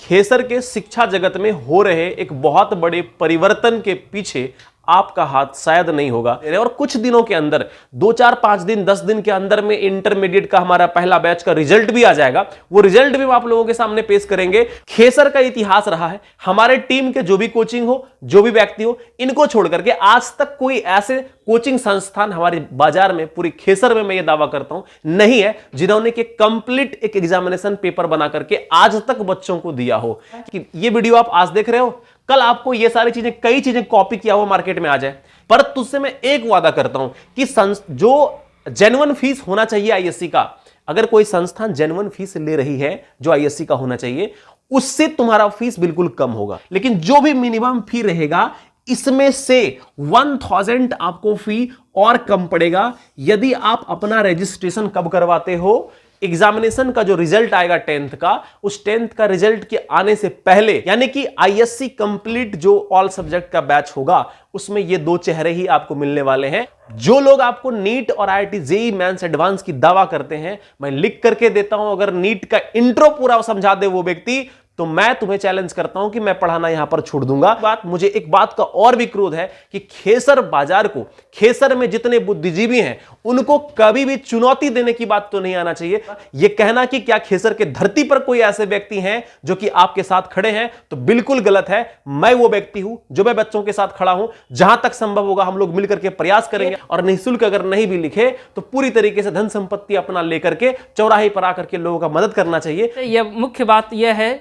खेसर के शिक्षा जगत में हो रहे एक बहुत बड़े परिवर्तन के पीछे आपका हाथ शायद नहीं होगा। और कुछ दिनों के अंदर 2-4-5 दिन 10 दिन के अंदर में इंटरमीडिएट का हमारा पहला बैच का रिजल्ट भी आ जाएगा। वो रिजल्ट भी हम आप लोगों के सामने पेश करेंगे। खेसर का इतिहास रहा है, हमारे टीम के जो भी कोचिंग हो, जो भी व्यक्ति हो, इनको छोड़ करके आज तक कोई ऐसे कोचिंग संस्थान हमारे बाजार में, पूरी खेसर में मैं ये दावा करता हूं नहीं है जिन्होंने कि कंप्लीट एक एग्जामिनेशन पेपर बना करके आज तक बच्चों को दिया हो। कि ये वीडियो आप आज देख रहे हो, कल आपको ये सारी चीजें, कई चीजें कॉपी किया हुआ मार्केट में आ जाए। पर तुझसे मैं एक वादा करता हूं कि जो जेन्युइन फीस होना चाहिए आईएससी का, अगर कोई संस्थान जेन्युइन फीस ले रही है जो आईएससी का होना चाहिए, उससे तुम्हारा फीस बिल्कुल कम होगा। लेकिन जो भी मिनिमम फी रहेगा, इसमें से 1000 आपको फी और कम पड़ेगा यदि आप अपना रजिस्ट्रेशन कब करवाते हो, एग्जामिनेशन का जो रिजल्ट आएगा 10th का, उस 10th का रिजल्ट के आने से पहले, यानी कि आईएससी कंप्लीट जो ऑल सब्जेक्ट का बैच होगा, उसमें ये दो चेहरे ही आपको मिलने वाले हैं। जो लोग आपको नीट और आईआईटी जेईई मेंस एडवांस की दावा करते हैं, मैं लिख करके देता हूं, अगर नीट का इंट्रो पूरा समझा दे वो व्यक्ति, तो मैं तुम्हें चैलेंज करता हूं कि मैं पढ़ाना यहां पर छोड़ दूंगा। मुझे एक बात का और भी क्रोध है कि खेसर बाजार को, खेसर में जितने बुद्धिजीवी हैं, उनको कभी भी चुनौती देने की बात तो नहीं आना चाहिए। यह कहना कि क्या खेसर के धरती पर कोई ऐसे व्यक्ति हैं जो कि आपके साथ खड़े हैं, तो बिल्कुल गलत है। मैं वो व्यक्ति हूं जो मैं बच्चों के साथ खड़ा हूं। जहां तक संभव होगा हम लोग मिलकर के प्रयास करेंगे, और निःशुल्क अगर नहीं भी लिखे तो पूरी तरीके से धन संपत्ति अपना लेकर के चौराहे पर आकर के लोगों का मदद करना चाहिए। यह मुख्य बात यह है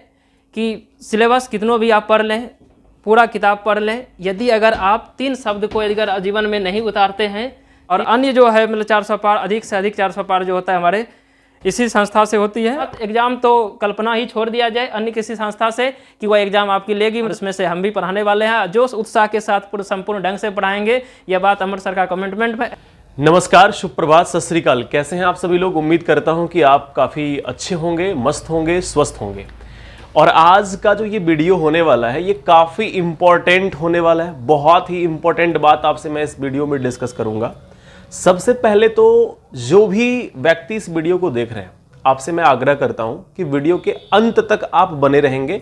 कि सिलेबस कितनों भी आप पढ़ लें, पूरा किताब पढ़ लें, यदि अगर आप 3 शब्द को अगर जीवन में नहीं उतारते हैं, और अन्य जो है मतलब 400 पार, अधिक से अधिक 400 पार जो होता है हमारे इसी संस्था से होती है। एग्जाम तो कल्पना ही छोड़ दिया जाए अन्य किसी संस्था से कि वह एग्जाम आपकी लेगी, उसमें से हम भी पढ़ाने वाले हैं, जो उत्साह के साथ संपूर्ण ढंग से पढ़ाएंगे। यह बात अमर सर का कमिटमेंट है। नमस्कार, शुभ प्रभात, सत श्री अकाल। कैसे हैं आप सभी लोग? उम्मीद करता हूं कि आप काफ़ी अच्छे होंगे, मस्त होंगे, स्वस्थ होंगे। और आज का जो ये वीडियो होने वाला है, ये काफ़ी इंपॉर्टेंट होने वाला है। बहुत ही इंपॉर्टेंट बात आपसे मैं इस वीडियो में डिस्कस करूंगा। सबसे पहले तो जो भी व्यक्ति इस वीडियो को देख रहे हैं, आपसे मैं आग्रह करता हूं कि वीडियो के अंत तक आप बने रहेंगे,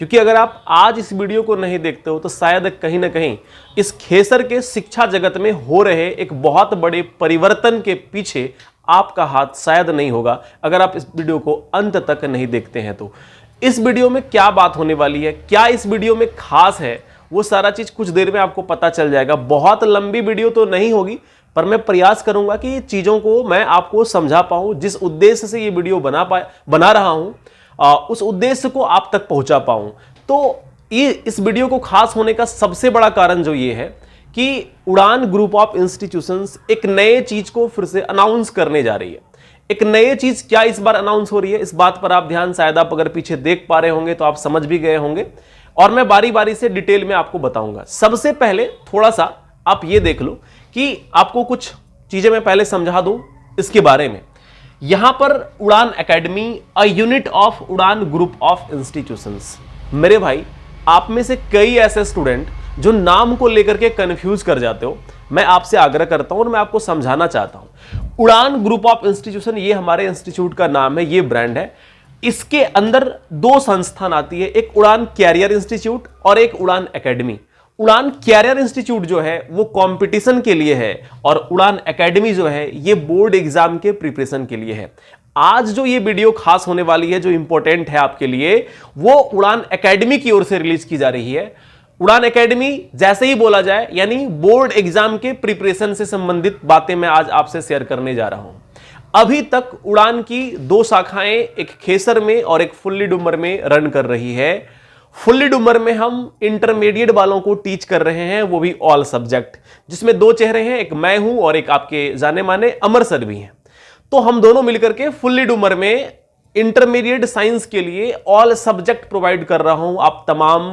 क्योंकि अगर आप आज इस वीडियो को नहीं देखते हो तो शायद कहीं ना कहीं इस खेसर के शिक्षा जगत में हो रहे एक बहुत बड़े परिवर्तन के पीछे आपका हाथ शायद नहीं होगा, अगर आप इस वीडियो को अंत तक नहीं देखते हैं। तो इस वीडियो में क्या बात होने वाली है, क्या इस वीडियो में खास है, वो सारा चीज कुछ देर में आपको पता चल जाएगा। बहुत लंबी वीडियो तो नहीं होगी, पर मैं प्रयास करूंगा कि चीजों को मैं आपको समझा पाऊं। जिस उद्देश्य से ये वीडियो बना रहा हूं, उस उद्देश्य को आप तक पहुंचा पाऊं। तो ये इस वीडियो को खास होने का सबसे बड़ा कारण जो ये है कि उड़ान ग्रुप ऑफ इंस्टीट्यूशंस एक नए चीज को फिर से अनाउंस करने जा रही है। एक नई चीज क्या इस बार अनाउंस हो रही है, इस बात पर आप ध्यान, शायद आप अगर पीछे देख पा रहे होंगे तो आप समझ भी गए होंगे, और मैं बारी बारी से डिटेल में आपको बताऊंगा। सबसे पहले थोड़ा सा आप ये देख लो कि आपको कुछ चीजें मैं पहले समझा दूं इसके बारे में। यहां पर उड़ान एकेडमी, अ यूनिट ऑफ उड़ान ग्रुप ऑफ इंस्टीट्यूशंस। मेरे भाई, आप में से कई ऐसे स्टूडेंट जो नाम को लेकर के कंफ्यूज कर जाते हो, मैं आपसे आग्रह करता हूं और मैं आपको समझाना चाहता हूं। उड़ान ग्रुप ऑफ इंस्टीट्यूशन, ये हमारे इंस्टीट्यूट का नाम है, ये ब्रांड है। इसके अंदर 2 संस्थान आती है, एक उड़ान कैरियर इंस्टीट्यूट और एक उड़ान एकेडमी। उड़ान कैरियर इंस्टीट्यूट जो है वो कंपटीशन के लिए है, और उड़ान एकेडमी जो है ये बोर्ड एग्जाम के प्रिपरेशन के लिए है। आज जो ये वीडियो खास होने वाली है, जो इंपॉर्टेंट है आपके लिए, वो उड़ान एकेडमी की ओर से रिलीज की जा रही है। उड़ान एकेडमी जैसे ही बोला जाए, यानी बोर्ड एग्जाम के प्रिपरेशन से संबंधित बातें मैं आज आपसे शेयर करने जा रहा हूं। अभी तक उड़ान की 2 शाखाएं, एक खेसर में और एक फुल्ली डुमर में रन कर रही है। फुल्ली डुमर में हम इंटरमीडिएट वालों को टीच कर रहे हैं, वो भी ऑल सब्जेक्ट, जिसमें 2 चेहरे हैं, एक मैं हूं और एक आपके जाने माने अमर सर भी हैं। तो हम दोनों मिलकर के फुल्ली डुमर में इंटरमीडिएट साइंस के लिए ऑल सब्जेक्ट प्रोवाइड कर रहा हूं आप तमाम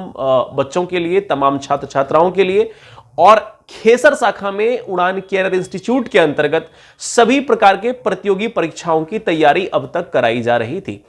बच्चों के लिए, तमाम छात्र छात्राओं के लिए। और खेसर शाखा में उड़ान कैरियर इंस्टीट्यूट के अंतर्गत सभी प्रकार के प्रतियोगी परीक्षाओं की तैयारी अब तक कराई जा रही थी।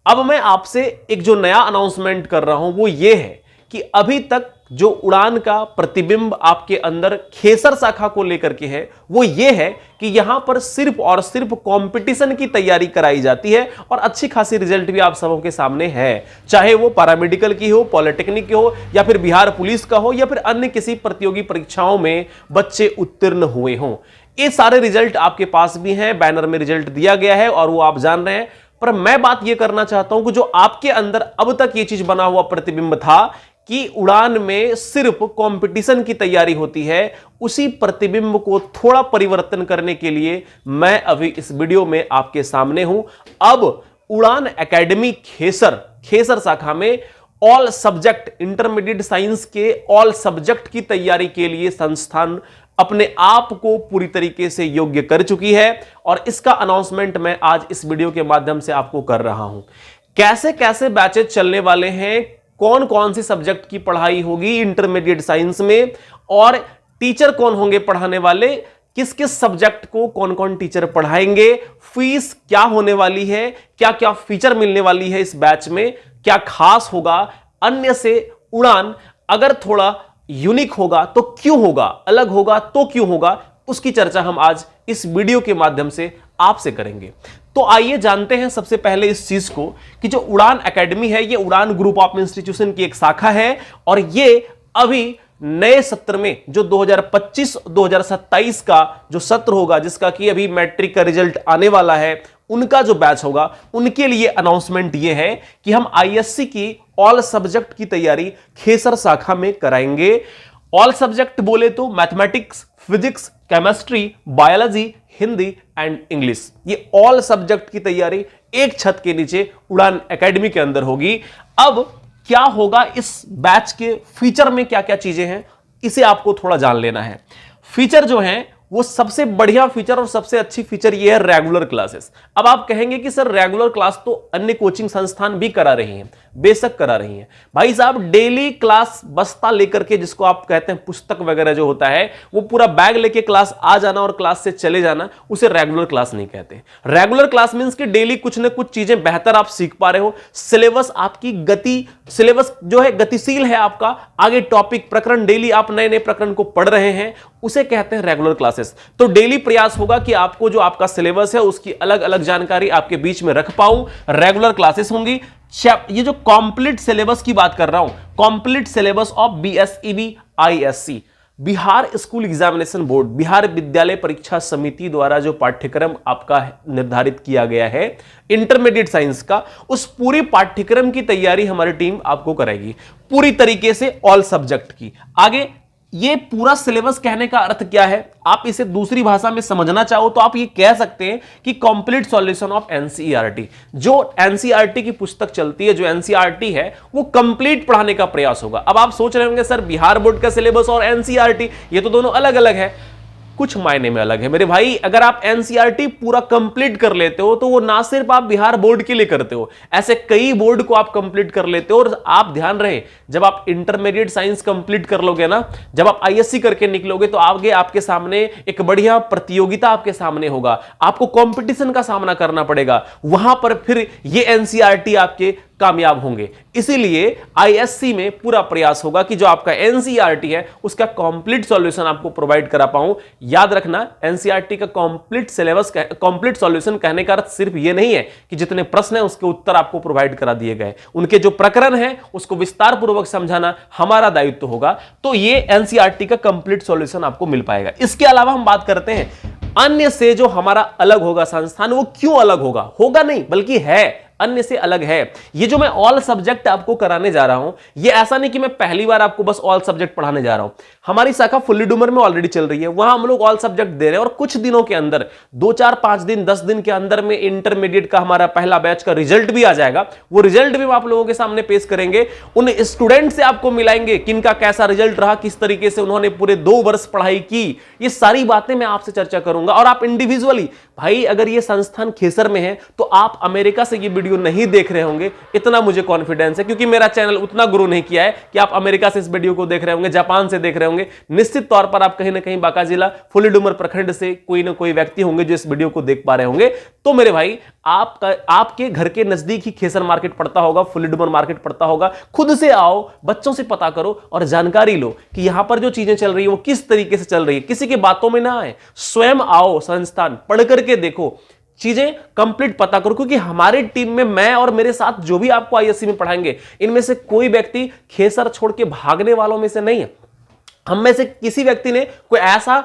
अब मैं आपसे एक जो नया अनाउंसमेंट कर रहा हूं वो ये है कि अभी तक जो उड़ान का प्रतिबिंब आपके अंदर खेसर शाखा को लेकर के है वो ये है कि यहां पर सिर्फ और सिर्फ कंपटीशन की तैयारी कराई जाती है और अच्छी खासी रिजल्ट भी आप सबों के सामने है, चाहे वो पैरामेडिकल की हो, पॉलिटेक्निक की हो, या फिर बिहार पुलिस का हो, या फिर अन्य किसी प्रतियोगी परीक्षाओं में बच्चे उत्तीर्ण हुए हों। ये सारे रिजल्ट आपके पास भी हैं, बैनर में रिजल्ट दिया गया है और वो आप जान रहे हैं। पर मैं बात यह करना चाहता हूं कि जो आपके अंदर अब तक ये चीज बना हुआ प्रतिबिंब था कि उड़ान में सिर्फ कंपटीशन की तैयारी होती है, उसी प्रतिबिंब को थोड़ा परिवर्तन करने के लिए मैं अभी इस वीडियो में आपके सामने हूं। अब उड़ान एकेडमी खेसर शाखा में ऑल सब्जेक्ट इंटरमीडिएट साइंस के ऑल सब्जेक्ट की तैयारी के लिए संस्थान अपने आप को पूरी तरीके से योग्य कर चुकी है और इसका अनाउंसमेंट मैं आज इस वीडियो के माध्यम से आपको कर रहा हूं। कैसे कैसे बैचेज चलने वाले हैं, कौन कौन से सब्जेक्ट की पढ़ाई होगी इंटरमीडिएट साइंस में, और टीचर कौन होंगे पढ़ाने वाले, किस किस सब्जेक्ट को कौन कौन टीचर पढ़ाएंगे, फीस क्या होने वाली है, क्या क्या फीचर मिलने वाली है इस बैच में, क्या खास होगा, अन्य से उड़ान अगर थोड़ा यूनिक होगा तो क्यों होगा, अलग होगा तो क्यों होगा, उसकी चर्चा हम आज इस वीडियो के माध्यम से आपसे करेंगे। तो आइए जानते हैं सबसे पहले इस चीज को कि जो उड़ान एकेडमी है ये उड़ान ग्रुप ऑफ इंस्टीट्यूशन की एक शाखा है और ये अभी नए सत्र में जो 2025-2027 का जो सत्र होगा, जिसका कि अभी मैट्रिक का रिजल्ट आने वाला है, उनका जो बैच होगा उनके लिए अनाउंसमेंट ये है कि हम आईएससी की ऑल सब्जेक्ट की तैयारी खेसर शाखा में कराएंगे। ऑल सब्जेक्ट बोले तो mathematics, physics, chemistry, biology, Hindi and English, ये ऑल सब्जेक्ट की तैयारी एक छत के नीचे उड़ान एकेडमी के अंदर होगी। अब क्या होगा इस बैच के फीचर में, क्या क्या चीजें हैं, इसे आपको थोड़ा जान लेना है। फीचर जो हैं वो सबसे बढ़िया फीचर और सबसे अच्छी फीचर ये है रेगुलर क्लासेस। अब आप कहेंगे कि सर रेगुलर क्लास तो अन्य कोचिंग संस्थान भी करा रही हैं, बेशक करा रही हैं भाई साहब। डेली क्लास बस्ता लेकर के, जिसको आप कहते हैं पुस्तक वगैरह जो होता है, वो पूरा बैग लेके क्लास आ जाना और क्लास से चले जाना, उसे रेगुलर क्लास नहीं कहते। रेगुलर क्लास मींस कि डेली कुछ ना कुछ चीजें बेहतर आप सीख पा रहे हो, सिलेबस आपकी सिलेबस जो है गतिशील है आपका, आगे टॉपिक प्रकरण डेली आप नए नए प्रकरण को पढ़ रहे हैं, उसे कहते हैं रेगुलर क्लासेस। तो डेली प्रयास होगा कि आपको जो आपका सिलेबस है उसकी अलग अलग जानकारी आपके बीच में रख पाऊं, रेगुलर क्लासेस होंगी। ये जो कंप्लीट सिलेबस की बात कर रहा हूं, complete syllabus of BSEB ISC, Bihar school examination board, Bihar विद्यालय परीक्षा समिति द्वारा जो पाठ्यक्रम आपका निर्धारित किया गया है इंटरमीडिएट साइंस का, उस पूरी पाठ्यक्रम की तैयारी हमारी टीम आपको कराएगी पूरी तरीके से ऑल सब्जेक्ट की। आगे ये पूरा सिलेबस कहने का अर्थ क्या है, आप इसे दूसरी भाषा में समझना चाहो तो आप ये कह सकते हैं कि कंप्लीट सॉल्यूशन ऑफ एनसीईआरटी। जो एनसीईआरटी की पुस्तक चलती है, जो एनसीईआरटी है, वो कंप्लीट पढ़ाने का प्रयास होगा। अब आप सोच रहे होंगे सर बिहार बोर्ड का सिलेबस और एनसीईआरटी ये तो दोनों अलग अलग है। कुछ मायने में अलग है मेरे भाई। अगर आप एनसीईआरटी पूरा कंप्लीट कर लेते हो तो वो ना सिर्फ आप बिहार बोर्ड के लिए करते हो, ऐसे कई बोर्ड को आप कंप्लीट कर लेते हो। और आप ध्यान रहे, जब आप इंटरमीडिएट साइंस कंप्लीट कर लोगे ना, जब आप आईएससी करके निकलोगे तो आगे आपके सामने एक बढ़िया प्रतियोगिता आपके सामने होगा, आपको कंपटीशन का सामना करना पड़ेगा, वहां पर फिर ये एनसीईआरटी आपके कामयाब होंगे। इसीलिए आईएससी में पूरा प्रयास होगा कि जो आपका एनसीईआरटी है उसका कंप्लीट सॉल्यूशन आपको प्रोवाइड करा पाऊं। याद रखना, एनसीईआरटी का कंप्लीट सिलेबस, कंप्लीट सॉल्यूशन कहने का अर्थ सिर्फ ये नहीं है कि जितने प्रश्न हैं उसके उत्तर आपको प्रोवाइड करा दिए गए, उनके जो प्रकरण है उसको विस्तार पूर्वक समझाना हमारा दायित्व होगा। तो ये एनसीईआरटी का कंप्लीट सॉल्यूशन आपको मिल पाएगा। इसके अलावा हम बात करते हैं अन्य से जो हमारा अलग होगा संस्थान, वो क्यों अलग होगा, होगा नहीं बल्कि है, अन्य से अलग है। ये जो मैं ऑल सब्जेक्ट आपको कराने जा रहा हूं, ये ऐसा नहीं कि मैं पहली बार आपको बस ऑल सब्जेक्ट पढ़ाने जा रहा हूं। हमारी शाखा फुल्ली डूमर में ऑलरेडी चल रही है, वहां हम लोग ऑल सब्जेक्ट दे रहे हैं और कुछ दिनों के अंदर 2, 4, 5 दिन 10 दिन के अंदर में इंटरमीडिएट का हमारा पहला बैच का रिजल्ट भी आ जाएगा। वो रिजल्ट भी हम आप लोगों के सामने पेश करेंगे, उन स्टूडेंट से आपको मिलाएंगे किनका कैसा रिजल्ट रहा, किस तरीके से उन्होंने पूरे 2 वर्ष पढ़ाई की, ये सारी बातें मैं आपसे चर्चा करूंगा। और आप इंडिविजुअली, भाई अगर ये संस्थान खेसर में है तो आप अमेरिका से ये वीडियो वीडियो नहीं देख रहे होंगे, इतना मुझे कॉन्फिडेंस है, क्योंकि मेरा चैनल उतना ग्रो नहीं किया है कि आप अमेरिका से इस वीडियो को देख रहे होंगे, जापान से देख रहे होंगे। निश्चित तौर पर आप कहीं ना कहीं बांका जिला फुली डुमर प्रखंड से कोई ना कोई व्यक्ति होंगे जो इस वीडियो को देख पा रहे होंगे। तो मेरे भाई, आपके घर के नजदीक ही खेसर मार्केट पड़ता होगा, फुली डुमर मार्केट पड़ता होगा। खुद से आओ, बच्चों से पता करो और जानकारी लो कि यहां पर जो चीजें चल रही है वो किस तरीके से चल रही है। किसी की बातों में ना आए, स्वयं आओ संस्थान, पढ़ करके देखो, चीजें कंप्लीट पता करो। क्योंकि हमारी टीम में मैं और मेरे साथ जो भी आपको आईएससी में पढ़ाएंगे, इनमें से कोई व्यक्ति खेसर छोड़ के भागने वालों में से नहीं है। हम में से किसी व्यक्ति ने कोई ऐसा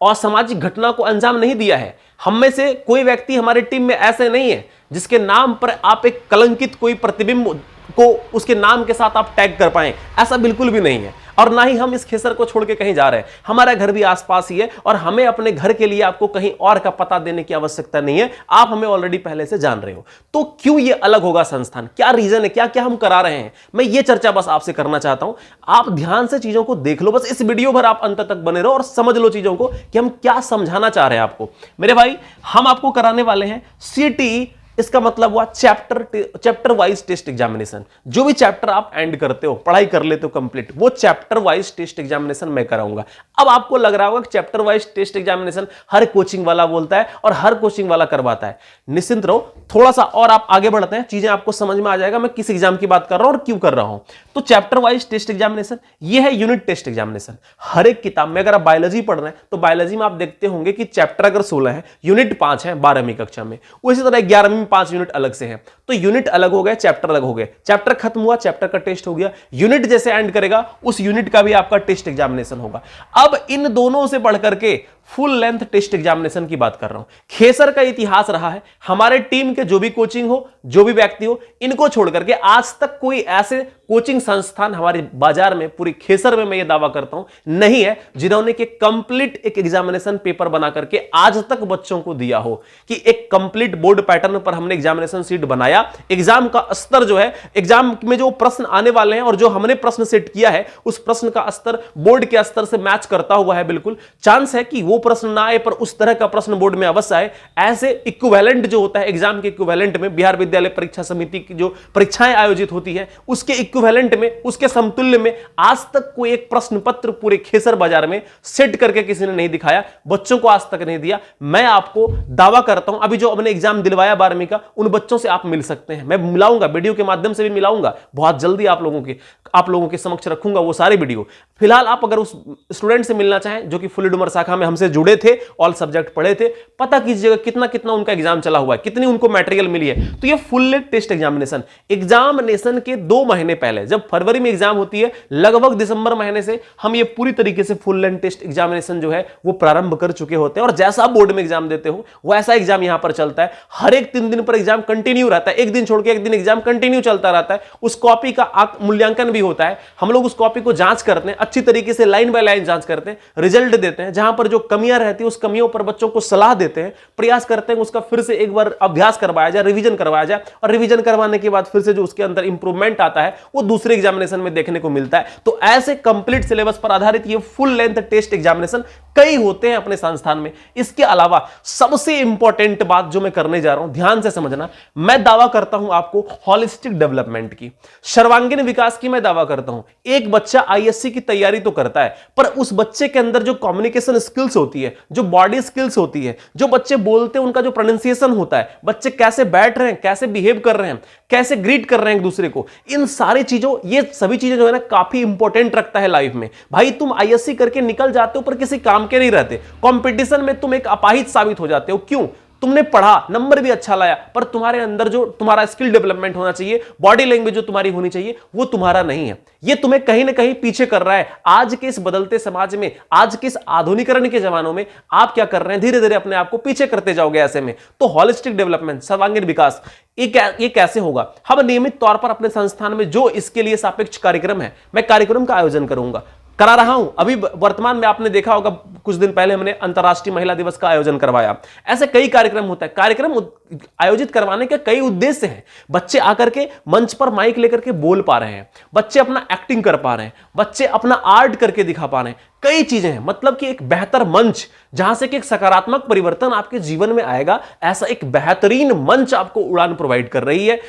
असामाजिक घटना को अंजाम नहीं दिया है। हम में से कोई व्यक्ति हमारी टीम में ऐसे नहीं है जिसके नाम पर आप एक कलंकित कोई प्रतिबिंब को उसके नाम के साथ आप टैग कर पाएं, ऐसा बिल्कुल भी नहीं है। और ना ही हम इस खेसर को छोड़ के कहीं जा रहे हैं। हमारा घर भी आसपास ही है और हमें अपने घर के लिए आपको कहीं और का पता देने की आवश्यकता नहीं है। आप हमें ऑलरेडी पहले से जान रहे हो। तो क्यों ये अलग होगा संस्थान, क्या रीजन है, क्या क्या हम करा रहे हैं, मैं ये चर्चा बस आपसे करना चाहता हूं। आप ध्यान से चीजों को देख लो, बस इस वीडियो भर आप अंत तक बने रहो और समझ लो चीजों को कि हम क्या समझाना चाह रहे हैं आपको। मेरे भाई, हम आपको कराने वाले हैं सीटीई, इसका मतलब हुआ चैप्टर वाइज टेस्ट एग्जामिनेशन। जो भी चैप्टर आप एंड करते हो, पढ़ाई कर लेते हो कंप्लीट, वो चैप्टर वाइज टेस्ट एग्जामिनेशन मैं कराऊंगा। अब आपको लग रहा होगा कि चैप्टर वाइज टेस्ट एग्जामिनेशन हर कोचिंग वाला बोलता है और हर कोचिंग वाला करवाता है। निश्चिंत रहो, थोड़ा सा और आप आगे बढ़ते हैं, चीजें आपको समझ में आ जाएगा मैं किस एग्जाम की बात कर रहा हूं और क्यों कर रहा हूं। तो चैप्टर वाइज टेस्ट एग्जामिनेशन ये है यूनिट टेस्ट एग्जामिनेशन। हर एक किताब में, अगर आप बायोलॉजी पढ़ रहे हैं तो बायोलॉजी में आप देखते होंगे कि चैप्टर अगर 16 है, यूनिट 5 है 12वीं कक्षा में, उसी तरह 11वीं में 5 यूनिट अलग से हैं। तो यूनिट अलग हो गए, चैप्टर अलग हो गए। चैप्टर खत्म हुआ, चैप्टर का टेस्ट हो गया। यूनिट जैसे एंड करेगा, उस यूनिट का भी आपका टेस्ट एग्जामिनेशन होगा। अब इन दोनों से बढ़ करके फुल लेंथ टेस्ट एग्जामिनेशन की बात कर रहा हूं। खेसर का इतिहास रहा है, हमारे टीम के जो भी कोचिंग हो, जो भी व्यक्ति हो, इनको छोड़ करके आज तक कोई ऐसे कोचिंग संस्थान हमारे बाजार में, पूरी खेसर में मैं ये दावा करता हूं नहीं है, जिन्होंने कि कंप्लीट एक एग्जामिनेशन पेपर बना करके आज तक बच्चों को दिया हो कि एक कंप्लीट बोर्ड पैटर्न पर हमने एग्जामिनेशन सीट बनाया। एग्जाम का स्तर जो है, एग्जाम में जो प्रश्न आने वाले हैं और जो हमने प्रश्न सेट किया है, उस प्रश्न का स्तर बोर्ड के स्तर से मैच करता हुआ है। बिल्कुल चांस है कि वो प्रश्न ना आए पर उस तरह का प्रश्न बोर्ड में अवश्य आए। ऐसे इक्विवेलेंट जो होता है एग्जाम के इक्विवेलेंट में, बिहार विद्यालय परीक्षा समिति की जो परीक्षाएं आयोजित होती है उसके इक्विवेलेंट में, उसके समतुल्य में आज तक कोई एक प्रश्न पत्र पूरे खेसर बाजार में सेट करके किसी ने नहीं दिखाया, बच्चों को आज तक नहीं दिया। मैं आपको दावा करता हूं, अभी जो हमने एग्जाम दिलवाया 12वीं का, उन बच्चों से आप मिल सकते हैं। मैं मिलाऊंगा, वीडियो के माध्यम से भी मिलाऊंगा, बहुत जल्दी आप लोगों के समक्ष रखूंगा वो सारे वीडियो। फिलहाल आप अगर उस स्टूडेंट से मिलना चाहें जो कि फुली डुमर शाखा में हमसे जुड़े थे, ऑल सब्जेक्ट पढ़े थे, पता कीजिएगा कितना कितना उनका एग्जाम चला हुआ है, कितनी उनको मटेरियल मिली है। तो ये फुल टेस्ट एग्जामिनेशन के 2 महीने पहले, जब फरवरी में एग्जाम होती है, लगभग दिसंबर महीने से हम ये पूरी तरीके से फुल लेंथ टेस्ट एग्जामिनेशन जो है वो प्रारंभ कर चुके होते हैं। और जैसा बोर्ड में एग्जाम देते हो वैसा एग्जाम यहां पर चलता है। हर एक 3 दिन पर एग्जाम कंटिन्यू रहता है, एक दिन छोड़ के एक दिन एग्जाम कंटिन्यू चलता रहता है। उस कॉपी का मूल्यांकन भी होता है, हम लोग उस कॉपी को जांच करते हैं, अच्छी तरीके से लाइन बाय लाइन जांच करते हैं, रिजल्ट देते हैं। जहां पर जो कमियां रहती है उस कमियों पर बच्चों को सलाह देते हैं, प्रयास करते हैं उसका फिर से एक बार अभ्यास करवाया जाए, रिवीजन करवाया जाए, और रिवीजन करवाने के बाद फिर से जो उसके अंदर इंप्रूवमेंट आता है वो दूसरे एग्जामिनेशन में देखने को मिलता है। तो ऐसे कंप्लीट सिलेबस पर आधारित ये फुल लेंथ टेस्ट एग्जामिनेशन कई होते हैं अपने संस्थान में। इसके अलावा सबसे इंपॉर्टेंट बात जो मैं करने जा रहा हूं, ध्यान से समझना, मैं दावा करता हूं आपको होलिस्टिक डेवलपमेंट की, सर्वांगीण विकास की मैं दावा करता हूं। एक बच्चा आईएससी की तैयारी तो करता है, पर उस बच्चे के अंदर जो कम्युनिकेशन स्किल्स होती है, जो बॉडी स्किल्स होती है, जो बच्चे बोलते हैं उनका जो प्रोनाउंसिएशन होता है, बच्चे कैसे बैठ रहे हैं, कैसे बिहेव कर रहे हैं, कैसे ग्रीट कर रहे हैं एक दूसरे को, इन सारी चीजों, ये सभी चीजें जो है ना काफी इंपॉर्टेंट रखता है लाइफ में। भाई तुम आईएससी करके निकल जाते हो पर किसी काम के नहीं रहते, कंपटीशन में तुम एक अपाहिज साबित हो जाते हो। क्यों? तुमने पढ़ा, नंबर भी अच्छा लाया, पर तुम्हारे अंदर जो तुम्हारा स्किल डेवलपमेंट होना चाहिए, बॉडी लैंग्वेज जो तुम्हारी होनी चाहिए, वो तुम्हारा नहीं है। ये तुम्हें कहीं ना कहीं पीछे कर रहा है। आज के इस बदलते समाज में, आज के इस आधुनिकरण के जमानों में आप क्या कर रहे हैं, धीरे धीरे अपने आप को पीछे करते जाओगे। ऐसे में तो होलिस्टिक डेवलपमेंट, सर्वांगीण विकास, ये कैसे होगा? हम नियमित तौर पर अपने संस्थान में जो इसके लिए सापेक्ष कार्यक्रम है, मैं कार्यक्रम का आयोजन करूंगा। करा रहा हूं। अभी वर्तमान में आपने देखा होगा, कुछ दिन पहले हमने अंतर्राष्ट्रीय महिला दिवस का आयोजन करवाया। ऐसे कई कार्यक्रम होता है। कार्यक्रम आयोजित करवाने के कई उद्देश्य हैं। बच्चे आकर के मंच पर माइक लेकर के बोल पा रहे हैं, बच्चे अपना एक्टिंग कर पा रहे हैं, बच्चे अपना आर्ट करके दिखा पा रहे हैं, कई चीजें हैं। मतलब कि एक बेहतर मंच जहां से कि एक सकारात्मक परिवर्तन आपके जीवन में आएगा, ऐसा एक बेहतरीन मंच आपको उड़ान प्रोवाइड कर रही है।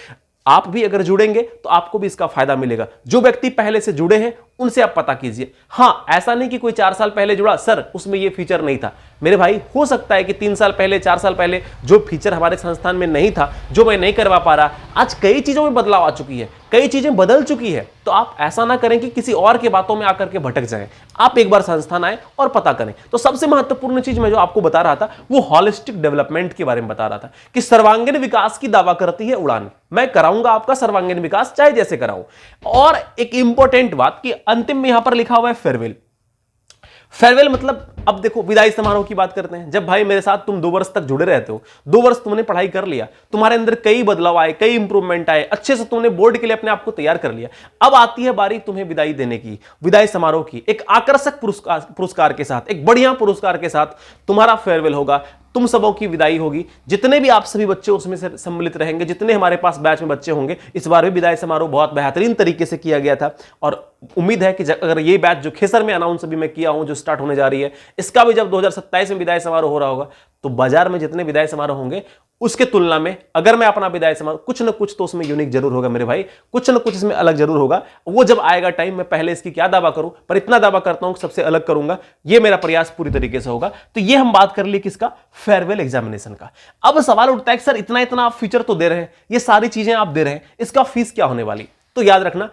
आप भी अगर जुड़ेंगे तो आपको भी इसका फायदा मिलेगा। जो व्यक्ति पहले से जुड़े हैं उनसे आप पता कीजिए। हां, ऐसा नहीं कि कोई 4 साल पहले जुड़ा, सर उसमें यह फीचर नहीं था। मेरे भाई, हो सकता है कि 3 साल पहले, 4 साल पहले जो फीचर हमारे संस्थान में नहीं था, जो मैं नहीं करवा पा रहा, आज कई चीजों में बदलाव आ चुकी है, कई चीजें बदल चुकी है। तो आप ऐसा ना करें कि किसी और के बातों में आकर के भटक जाएं। आप एक बार संस्थान आए और पता करें। तो सबसे महत्वपूर्ण चीज मैं जो आपको बता रहा था वो हॉलिस्टिक डेवलपमेंट के बारे में बता रहा था कि सर्वांगीण विकास की दावा करती है उड़ान। मैं कराऊंगा आपका सर्वांगीण विकास, चाहे जैसे कराऊं। और एक इंपॉर्टेंट बात कि अंतिम में यहां पर लिखा हुआ है फेयरवेल। फेयरवेल मतलब, अब देखो विदाई समारोह की बात करते हैं। जब भाई मेरे साथ तुम 2 वर्ष तक जुड़े रहते हो, 2 वर्ष तुमने पढ़ाई कर लिया, तुम्हारे अंदर कई बदलाव आए, कई इंप्रूवमेंट आए, अच्छे से तुमने बोर्ड के लिए अपने आप को तैयार कर लिया। अब आती है बारी तुम्हें विदाई देने की, विदाई समारोह की। एक आकर्षक पुरस्कार के साथ, एक बढ़िया पुरस्कार के साथ तुम्हारा फेयरवेल होगा, तुम सबों की विदाई होगी। जितने भी आप सभी बच्चे उसमें से सम्मिलित रहेंगे, जितने हमारे पास बैच में बच्चे होंगे, इस बार भी विदाई समारोह बहुत बेहतरीन तरीके से किया गया था। और उम्मीद है कि अगर ये बैच जो खेसर में अनाउंस अभी मैं किया हूं, जो स्टार्ट होने जा रही है, इसका भी जब 2027 में विदाई समारोह हो रहा होगा, तो बाजार में जितने विदाई समारोह होंगे उसके तुलना में अगर मैं अपना विदाई समारोह, कुछ ना कुछ तो उसमें यूनिक जरूर होगा मेरे भाई, कुछ ना कुछ इसमें अलग जरूर होगा। वो जब आएगा टाइम, मैं पहले इसकी क्या दावा करूं, पर इतना दावा करता हूं कि सबसे अलग करूंगा। ये मेरा प्रयास पूरी तरीके से होगा। तो ये हम बात कर ली किसका, फेयरवेल एग्जामिनेशन का। अब सवाल उठता है कि सर इतना इतना आप फीचर तो दे रहे हैं, ये सारी चीजें आप दे रहे हैं, इसका फीस क्या होने वाली। तो याद रखना,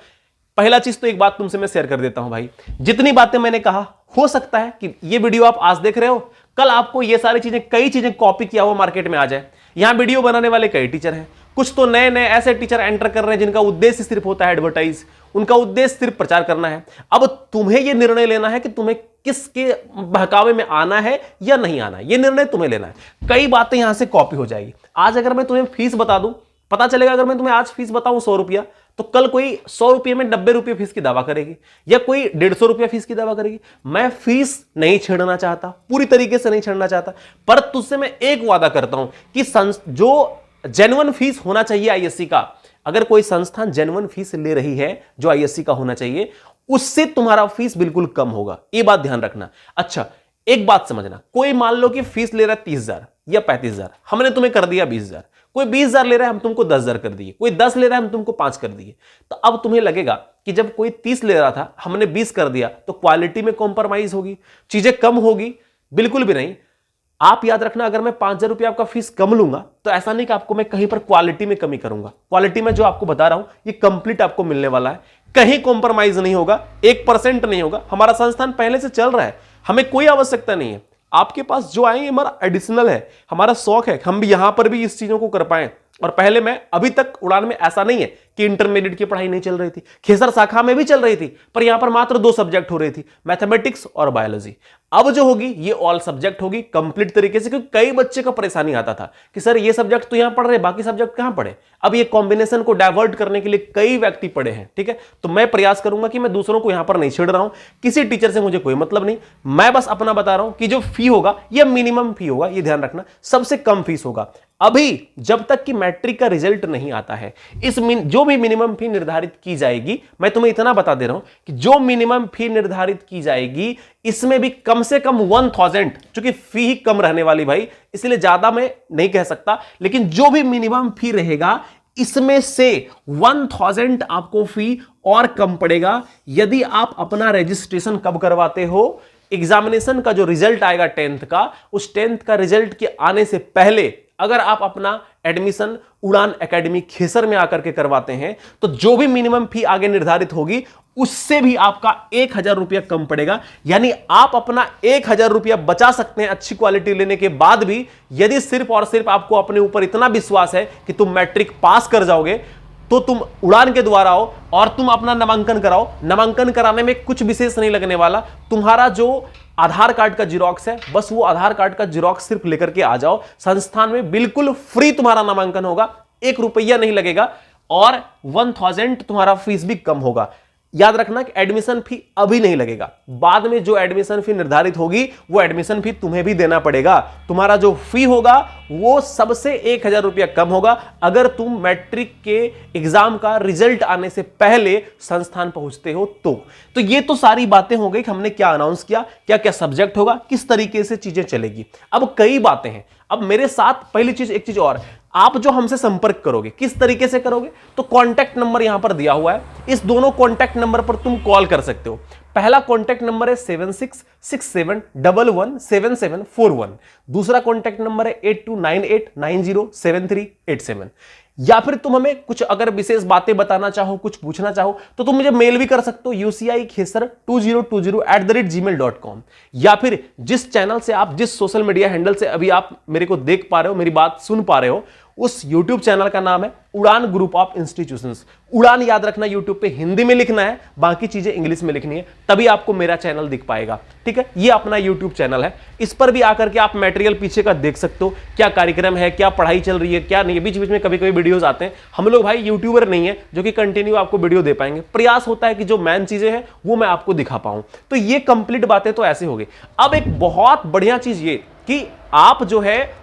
पहला चीज तो एक बात तुमसे मैं शेयर कर देता हूं भाई, जितनी बातें मैंने कहा, हो सकता है कि ये वीडियो आप आज देख रहे हो, कल आपको ये सारी चीजें, कई चीजें कॉपी किया हुआ मार्केट में आ जाए। यहां वीडियो बनाने वाले कई टीचर हैं, कुछ तो नए नए ऐसे टीचर एंटर कर रहे हैं जिनका उद्देश्य सिर्फ होता है एडवर्टाइज, उनका उद्देश्य सिर्फ प्रचार करना है। अब तुम्हें यह निर्णय लेना है कि तुम्हें किसके बहकावे में आना है या नहीं आना है, यह निर्णय तुम्हें लेना है। कई बातें यहां से कॉपी हो जाएगी। आज अगर मैं तुम्हें फीस बता दूं, पता चलेगा अगर मैं तुम्हें आज फीस बताऊं 100 रुपया, तो कल कोई 100 रुपये में 90 रुपये फीस की दावा करेगी, या कोई 150 रुपया फीस की दावा करेगी। मैं फीस नहीं छेड़ना चाहता, पूरी तरीके से नहीं छेड़ना चाहता, पर तुझसे मैं एक वादा करता हूं कि जो जेन्युइन फीस होना चाहिए आईएससी का, अगर कोई संस्थान जेन्युइन फीस ले रही है जो आईएससी का होना चाहिए, उससे तुम्हारा फीस बिल्कुल कम होगा। ये बात ध्यान रखना। अच्छा, एक बात समझना, कोई मान लो कि फीस ले रहा है 30,000 या 35,000, हमने तुम्हें कर दिया 20,000। कोई 20,000 ले रहा है, हम तुमको 10,000 कर दिए। कोई 10 ले रहा है, हम तुमको 5 कर दिए। तो अब तुम्हें लगेगा कि जब कोई 30 ले रहा था, हमने 20 कर दिया, तो क्वालिटी में कॉम्प्रोमाइज होगी, चीजें कम होगी। बिल्कुल भी नहीं। आप याद रखना, अगर मैं 5,000 रुपया आपका फीस कम लूंगा, तो ऐसा नहीं कि आपको मैं कहीं पर क्वालिटी में कमी करूंगा। क्वालिटी में जो आपको बता रहा हूं, ये कंप्लीट आपको मिलने वाला है, कहीं कॉम्प्रोमाइज नहीं होगा, 1% नहीं होगा। हमारा संस्थान पहले से चल रहा है, हमें कोई आवश्यकता नहीं है। आपके पास जो आए हमारा एडिशनल है, हमारा शौक है, हम भी यहां पर भी इस चीजों को कर पाए। और पहले मैं, अभी तक उड़ान में ऐसा नहीं है कि इंटरमीडिएट की पढ़ाई नहीं चल रही थी, खेसर शाखा में भी चल रही थी, पर यहां पर मात्र 2 सब्जेक्ट हो रही थी, मैथमेटिक्स और बायोलॉजी। अब जो होगी ये ऑल सब्जेक्ट होगी कंप्लीट तरीके से, क्योंकि कई बच्चे का परेशानी आता था कि सर ये सब्जेक्ट तो यहां पढ़ रहे, बाकी सब्जेक्ट कहां पढ़े। अब ये कॉम्बिनेशन को डाइवर्ट करने के लिए कई व्यक्ति पढ़े हैं, ठीक है। तो मैं प्रयास करूंगा कि मैं दूसरों को यहां पर नहीं छेड़ रहा हूं, किसी टीचर से मुझे कोई मतलब नहीं, मैं बस अपना बता रहा हूं कि जो फी होगा यह मिनिमम फी होगा, ये ध्यान रखना, सबसे कम फीस होगा। अभी जब तक कि मैट्रिक का रिजल्ट नहीं आता है, जो भी मिनिमम फी निर्धारित की जाएगी, मैं तुम्हें इतना बता दे रहा हूं कि जो मिनिमम फी निर्धारित की जाएगी, इसमें भी कम से कम 1000, चूंकि फी ही कम रहने वाली भाई, इसलिए ज्यादा मैं नहीं कह सकता, लेकिन जो भी मिनिमम फी रहेगा, इसमें से 1000 आपको फी और कम पड़ेगा यदि आप अपना रजिस्ट्रेशन कब करवाते हो, एग्जामिनेशन का जो रिजल्ट आएगा 10th का, उस 10th का रिजल्ट के आने से पहले अगर आप अपना एडमिशन उड़ान एकेडमी खेसर में आकर के करवाते हैं, तो जो भी मिनिमम फी आगे निर्धारित होगी, उससे भी आपका 1000 रुपया कम पड़ेगा। यानी आप अपना 1000 रुपया बचा सकते हैं अच्छी क्वालिटी लेने के बाद भी, यदि सिर्फ और सिर्फ आपको अपने ऊपर इतना विश्वास है कि तुम मैट्रिक पास कर जाओगे, तो तुम उड़ान के द्वारा आओ और तुम अपना नामांकन कराओ। नामांकन कराने में कुछ विशेष नहीं लगने वाला, तुम्हारा जो आधार कार्ड का जिरोक्स है, बस वो आधार कार्ड का जिरोक्स सिर्फ लेकर के आ जाओ। संस्थान में बिल्कुल फ्री तुम्हारा नामांकन होगा, 1 रुपया नहीं लगेगा, और 1000 तुम्हारा फीस भी कम होगा। याद रखना कि एडमिशन फी अभी नहीं लगेगा, बाद में जो एडमिशन फी निर्धारित होगी वो एडमिशन फी तुम्हें भी देना पड़ेगा। तुम्हारा जो फी होगा वो सबसे 1,000 रुपया कम होगा अगर तुम मैट्रिक के एग्जाम का रिजल्ट आने से पहले संस्थान पहुंचते हो तो ये तो सारी बातें हो गई कि हमने क्या अनाउंस किया, क्या क्या सब्जेक्ट होगा, किस तरीके से चीजें चलेगी। अब कई बातें हैं। अब मेरे साथ पहली चीज, एक चीज और, आप जो हमसे संपर्क करोगे किस तरीके से करोगे, तो कॉन्टैक्ट नंबर यहां पर दिया हुआ है, इस दोनों कॉन्टैक्ट नंबर पर तुम कॉल कर सकते हो। पहला कॉन्टैक्ट नंबर है 7667117741, दूसरा कॉन्टैक्ट नंबर है 8298907387, या फिर तुम हमें कुछ अगर विशेष बातें बताना चाहो, कुछ पूछना चाहो तो तुम मुझे मेल भी कर सकते हो uci.kheser2020@gmail.com, या फिर जिस चैनल से आप, जिस सोशल मीडिया हैंडल से अभी आप मेरे को देख पा रहे हो, मेरी बात सुन पा रहे हो, उस YouTube चैनल का नाम है उड़ान ग्रुप ऑफ इंस्टीट्यूशंस। उड़ान याद रखना, YouTube पे हिंदी में लिखना है, बाकी चीजें इंग्लिश में लिखनी है, तभी आपको मेरा चैनल दिख पाएगा। ठीक है, ये अपना YouTube चैनल है, इस पर भी आकर के आप मटेरियल पीछे का देख सकते हो, क्या कार्यक्रम है, क्या पढ़ाई चल रही है, क्या नहीं। बीच बीच में कभी कभी वीडियोस आते हैं। हम लोग भाई यूट्यूबर नहीं है जो कि कंटिन्यू आपको वीडियो दे पाएंगे, प्रयास होता है कि जो मेन चीजें हैं वो मैं आपको दिखा पाऊं। तो ये कंप्लीट बातें तो ऐसे हो गई। अब एक बहुत बढ़िया चीज ये कि आप जो है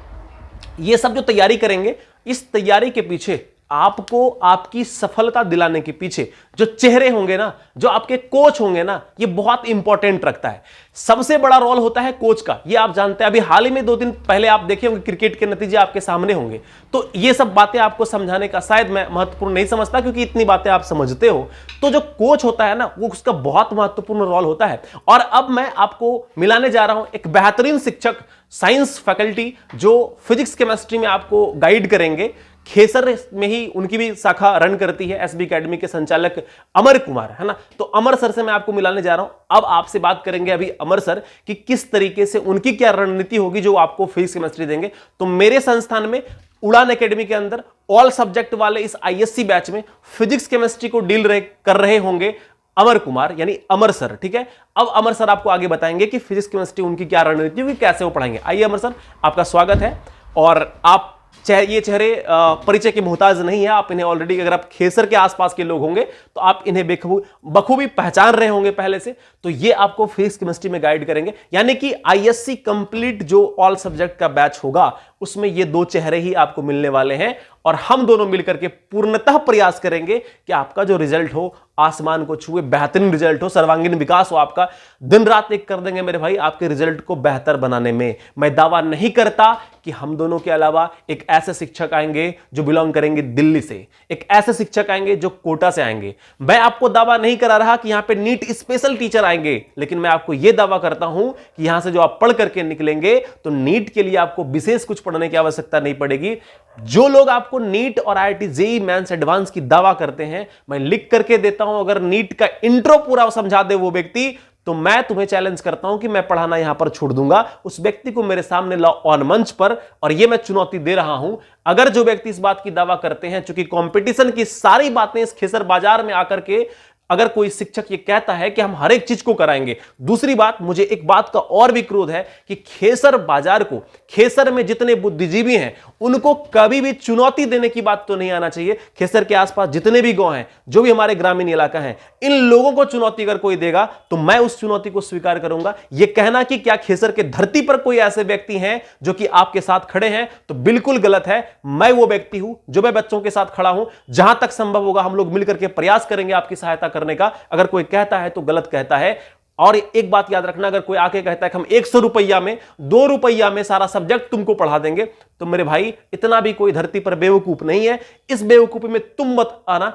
ये सब जो तैयारी करेंगे, इस तैयारी के पीछे आपको आपकी सफलता दिलाने के पीछे जो चेहरे होंगे ना, जो आपके कोच होंगे ना, ये बहुत इंपॉर्टेंट रखता है। सबसे बड़ा रोल होता है कोच का, ये आप जानते हैं। अभी हाल ही में 2 दिन पहले आप देखे होंगे, क्रिकेट के नतीजे आपके सामने होंगे। तो ये सब बातें आपको समझाने का शायद मैं महत्वपूर्ण नहीं समझता, क्योंकि इतनी बातें आप समझते हो। तो जो कोच होता है ना, वो उसका बहुत महत्वपूर्ण रोल होता है। और अब मैं आपको मिलाने जा रहा हूं एक बेहतरीन शिक्षक, साइंस फैकल्टी, जो फिजिक्स केमिस्ट्री में आपको गाइड करेंगे। खेसर में ही उनकी भी शाखा रन करती है, एसबी एकेडमी के संचालक अमर कुमार, है ना। तो अमर सर से मैं आपको मिलाने जा रहा हूं। अब आपसे बात करेंगे अभी अमर सर कि किस तरीके से उनकी क्या रणनीति होगी जो आपको फिजिक्स केमिस्ट्री देंगे। तो मेरे संस्थान में उड़ान एकेडमी के अंदर ऑल सब्जेक्ट वाले इस आईएससी बैच में फिजिक्स केमिस्ट्री को डील कर रहे होंगे अमर कुमार, यानी अमर सर। ठीक है, अब अमर सर आपको आगे बताएंगे कि फिजिक्स केमिस्ट्री उनकी क्या रणनीति होगी, कैसे वो पढ़ाएंगे। आइए अमर सर, आपका स्वागत है। और आप ये चेहरे परिचय के मोहताज नहीं है, आप इन्हें ऑलरेडी, अगर आप खेसर के आसपास के लोग होंगे तो आप इन्हें बखूबी पहचान रहे होंगे पहले से। तो ये आपको फिजिक्स केमिस्ट्री में गाइड करेंगे, यानी कि आईएससी कंप्लीट जो ऑल सब्जेक्ट का बैच होगा उसमें ये 2 चेहरे ही आपको मिलने वाले हैं। और हम दोनों मिलकर के पूर्णतः प्रयास करेंगे कि आपका जो रिजल्ट हो आसमान को छुए, बेहतरीन रिजल्ट हो, सर्वांगीण विकास हो आपका। दिन रात एक कर देंगे मेरे भाई आपके रिजल्ट को बेहतर बनाने में। मैं दावा नहीं करता कि हम दोनों के अलावा एक ऐसे शिक्षक आएंगे जो बिलोंग करेंगे दिल्ली से, एक ऐसे शिक्षक आएंगे जो कोटा से आएंगे। मैं आपको दावा नहीं करा रहा कि यहां पे नीट स्पेशल टीचर आएंगे, लेकिन मैं आपको यह दावा करता हूं कि यहां से जो आप पढ़ करके निकलेंगे तो नीट के लिए आपको विशेष कुछ पढ़ने की आवश्यकता नहीं पड़ेगी। जो लोग आपको नीट और आईआईटी जेईई मेंस एडवांस की दावा करते हैं, मैं लिख करके देता हूं, अगर नीट का इंट्रो पूरा समझा दे वो व्यक्ति, तो मैं तुम्हें चैलेंज करता हूं कि मैं पढ़ाना यहां पर छोड़ दूंगा। उस व्यक्ति को मेरे सामने लाओ ऑन मंच पर, और यह मैं चुनौती दे रहा हूं। अगर जो व्यक्ति इस बात की दावा करते हैं, चूंकि कंपटीशन की सारी बातें इस खेसर बाजार में आकर के, अगर कोई शिक्षक ये कहता है कि हम हर एक चीज को कराएंगे। दूसरी बात, मुझे एक बात का और भी क्रोध है कि खेसर बाजार को, खेसर में जितने बुद्धिजीवी हैं उनको कभी भी चुनौती देने की बात तो नहीं आना चाहिए। खेसर के आसपास जितने भी गांव हैं, जो भी हमारे ग्रामीण इलाका है, इन लोगों को चुनौती अगर कोई देगा तो मैं उस चुनौती को स्वीकार करूंगा। यह कहना कि क्या खेसर के धरती पर कोई ऐसे व्यक्ति हैं जो कि आपके साथ खड़े हैं, तो बिल्कुल गलत है। मैं वो व्यक्ति हूं जो मैं बच्चों के साथ खड़ा हूं। जहां तक संभव होगा हम लोग मिलकर के प्रयास करेंगे आपकी सहायता करने का। अगर कोई कहता है तो गलत कहता है। और एक बात याद रखना, अगर कोई आके कहता है कि हम 100 रुपया में, 2 रुपया में सारा सब्जेक्ट तुमको पढ़ा देंगे, तो मेरे भाई इतना भी कोई धरती पर बेवकूफ नहीं है। इस बेवकूफी में तुम मत आना,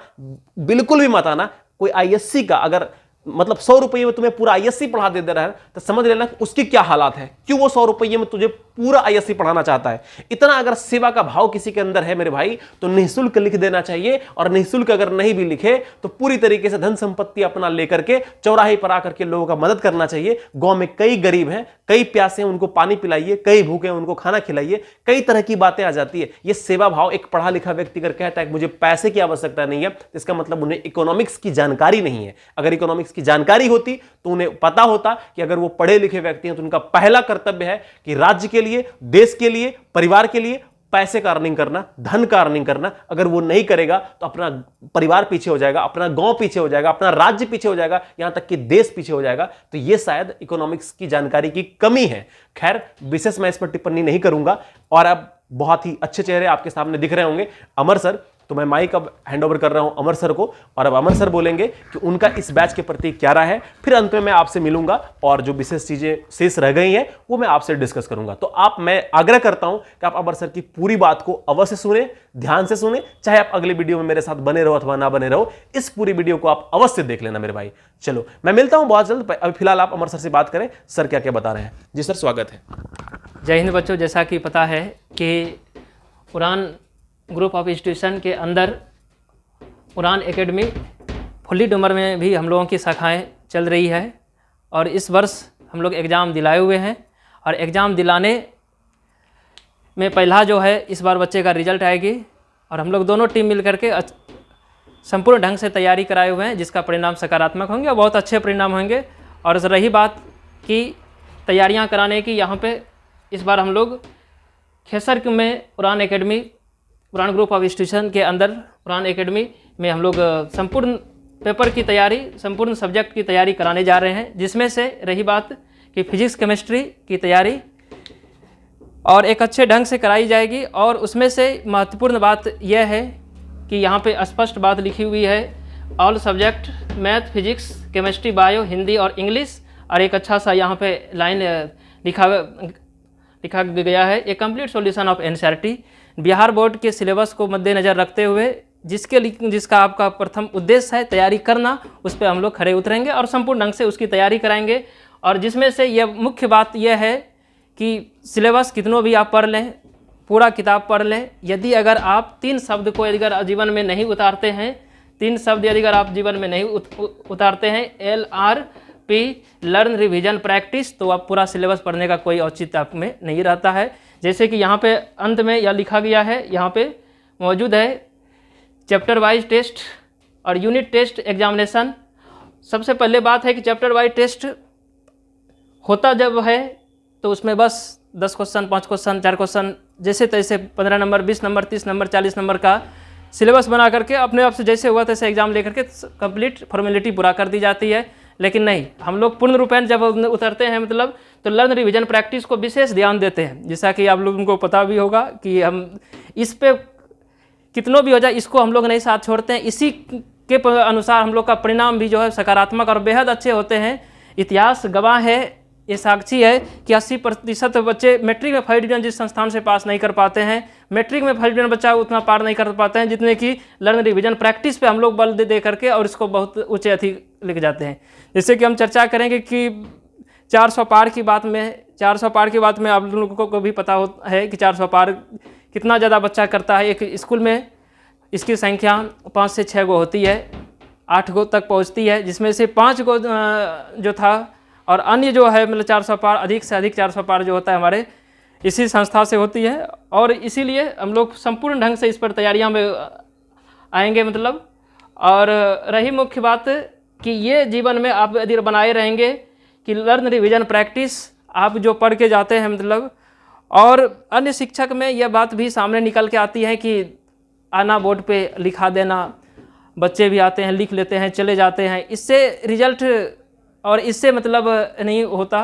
बिल्कुल भी मत आना। कोई आईएससी का अगर मतलब 100 रुपये में तुम्हें पूरा आईएससी पढ़ा दे रहा है, तो समझ लेना कि उसकी क्या हालात है। क्यों वो 100 रुपये में तुझे पूरा आईएससी पढ़ाना चाहता है। इतना अगर सेवा का भाव किसी के अंदर है मेरे भाई, तो निःशुल्क लिख देना चाहिए। और निःशुल्क अगर नहीं भी लिखे तो पूरी तरीके से धन संपत्ति अपना लेकर के चौराहे पर आकर के लोगों का मदद करना चाहिए। गांव में कई गरीब हैं, कई प्यासे हैं, उनको पानी पिलाइए, कई भूखे हैं उनको खाना खिलाइए। कई तरह की बातें आ जाती है। ये सेवा भाव, एक पढ़ा लिखा व्यक्ति अगर कहता है कि मुझे पैसे की आवश्यकता नहीं है, तो इसका मतलब उन्हें इकोनॉमिक्स की जानकारी नहीं है। अगर इकोनॉमिक्स की जानकारी होती तो उन्हें पता होता कि अगर वो पढ़े लिखे व्यक्ति हैं तो उनका पहला कर्तव्य है कि राज्य के लिए, देश के लिए, परिवार के लिए पैसे का अर्निंग करना, धन का अर्निंग करना। अगर वो नहीं करेगा तो अपना परिवार पीछे हो जाएगा, अपना गांव पीछे हो जाएगा, अपना राज्य पीछे हो जाएगा, यहां तक कि देश पीछे हो जाएगा। तो ये शायद इकोनॉमिक्स की जानकारी की कमी है। खैर, विशेष मैं इस पर टिप्पणी नहीं करूंगा। और अब बहुत ही अच्छे चेहरे आपके सामने दिख रहे होंगे, अमर सर। तो मैं माइक अब हैंड ओवर कर रहा हूं अमर सर को, और अब अमर सर बोलेंगे कि उनका इस बैच के प्रति क्या राय है। फिर अंत में मैं आपसे मिलूंगा और जो विशेष चीजें शेष रह गई हैं वो मैं आपसे डिस्कस करूंगा। तो मैं आग्रह करता हूं कि आप अमर सर की पूरी बात को अवश्य सुने, ध्यान से सुने। चाहे आप अगले वीडियो में मेरे साथ बने रहो अथवा ना बने रहो, इस पूरी वीडियो को आप अवश्य देख लेना मेरे भाई। चलो, मैं मिलता हूं बहुत जल्द। अभी फिलहाल आप अमर सर से बात करें, सर क्या क्या बता रहे हैं। जी सर, स्वागत है। जय हिंद बच्चों। जैसा कि पता है कि उड़ान ग्रुप ऑफ इंस्टीट्यूशन के अंदर उड़ान एकेडमी फुल्ली डूमर में भी हम लोगों की शाखाएं चल रही है। और इस वर्ष हम लोग एग्ज़ाम दिलाए हुए हैं, और एग्ज़ाम दिलाने में पहला जो है इस बार बच्चे का रिजल्ट आएगी। और हम लोग दोनों टीम मिल करके संपूर्ण ढंग से तैयारी कराए हुए हैं, जिसका परिणाम सकारात्मक होंगे और बहुत अच्छे परिणाम होंगे। और रही बात कि तैयारियां कराने की, यहाँ पे इस बार हम लोग खेसर में उड़ान एकेडमी, उड़ान ग्रुप ऑफ इंस्टीट्यूशन के अंदर उड़ान एकेडमी में हम लोग संपूर्ण पेपर की तैयारी, संपूर्ण सब्जेक्ट की तैयारी कराने जा रहे हैं। जिसमें से रही बात कि फिजिक्स केमिस्ट्री की तैयारी और एक अच्छे ढंग से कराई जाएगी। और उसमें से महत्वपूर्ण बात यह है कि यहाँ पे स्पष्ट बात लिखी हुई है, all subject math, physics, chemistry, bio, Hindi और इंग्लिश। और एक अच्छा सा यहाँ पे लाइन लिखा गया है, a complete solution of NCERT. Bihar board के सिलेबस को मद्देनज़र रखते हुए जिसका आपका प्रथम उद्देश्य है तैयारी करना, उस पर हम लोग खड़े उतरेंगे और संपूर्ण ढंग से उसकी तैयारी कराएंगे। और जिसमें से यह मुख्य बात यह है कि सिलेबस कितनों भी आप पढ़ लें, पूरा किताब पढ़ लें, यदि अगर आप 3 शब्द को अगर जीवन में नहीं उतारते हैं, 3 शब्द यदि अगर आप जीवन में नहीं उतारते हैं, LRP, लर्न, रिविजन, प्रैक्टिस, तो आप पूरा सिलेबस पढ़ने का कोई औचित्य आप में नहीं रहता है। जैसे कि यहाँ पे अंत में यह लिखा गया है, यहाँ पे मौजूद है चैप्टर वाइज टेस्ट और यूनिट टेस्ट एग्जामिनेशन। सबसे पहले बात है कि चैप्टर वाइज टेस्ट होता जब है तो उसमें बस 10 क्वेश्चन, 5 क्वेश्चन, 4 क्वेश्चन, जैसे तैसे 15 नंबर, 20 नंबर, 30 नंबर, 40 नंबर का सिलेबस बना करके अपने आप से जैसे हुआ तैसे एग्जाम लेकर के कंप्लीट फॉर्मेलिटी पूरा कर दी जाती है। लेकिन नहीं, हम लोग पूर्ण रूपेण जब उतरते हैं मतलब तो लर्न, रिविजन, प्रैक्टिस को विशेष ध्यान देते हैं। जैसा कि आप लोगों को पता भी होगा कि हम इस पे कितनों भी हो जाए, इसको हम लोग नहीं साथ छोड़ते हैं। इसी के अनुसार हम लोग का परिणाम भी जो है सकारात्मक और बेहद अच्छे होते हैं। इतिहास गवाह है, ये साक्षी है कि 80% बच्चे मैट्रिक में फर्स्ट डिवीजन जिस संस्थान से पास नहीं कर पाते हैं, मैट्रिक में फर्स्ट डिवीजन बच्चा उतना पार नहीं कर पाते हैं जितने कि लर्न, रिविजन, प्रैक्टिस पे हम लोग बल दे करके और इसको बहुत ऊंचे अथी लेके जाते हैं। जैसे कि हम चर्चा करेंगे कि 400 पार की बात में आप लोगों को भी पता है कि 400 पार कितना ज़्यादा बच्चा करता है। एक स्कूल में इसकी संख्या 5 से 6 गो होती है, 8 गो तक पहुंचती है, जिसमें से 5 गो जो था और अन्य जो है मतलब 400 पार, अधिक से अधिक 400 पार जो होता है हमारे इसी संस्था से होती है। और इसीलिए हम लोग संपूर्ण ढंग से इस पर तैयारियां में आएंगे मतलब। और रही मुख्य बात कि ये जीवन में आप यदि बनाए रहेंगे कि लर्न, रिविजन, प्रैक्टिस आप जो पढ़ के जाते हैं मतलब। और अन्य शिक्षक में यह बात भी सामने निकल के आती है कि आना बोर्ड पे लिखा देना, बच्चे भी आते हैं, लिख लेते हैं, चले जाते हैं, इससे रिजल्ट और इससे मतलब नहीं होता।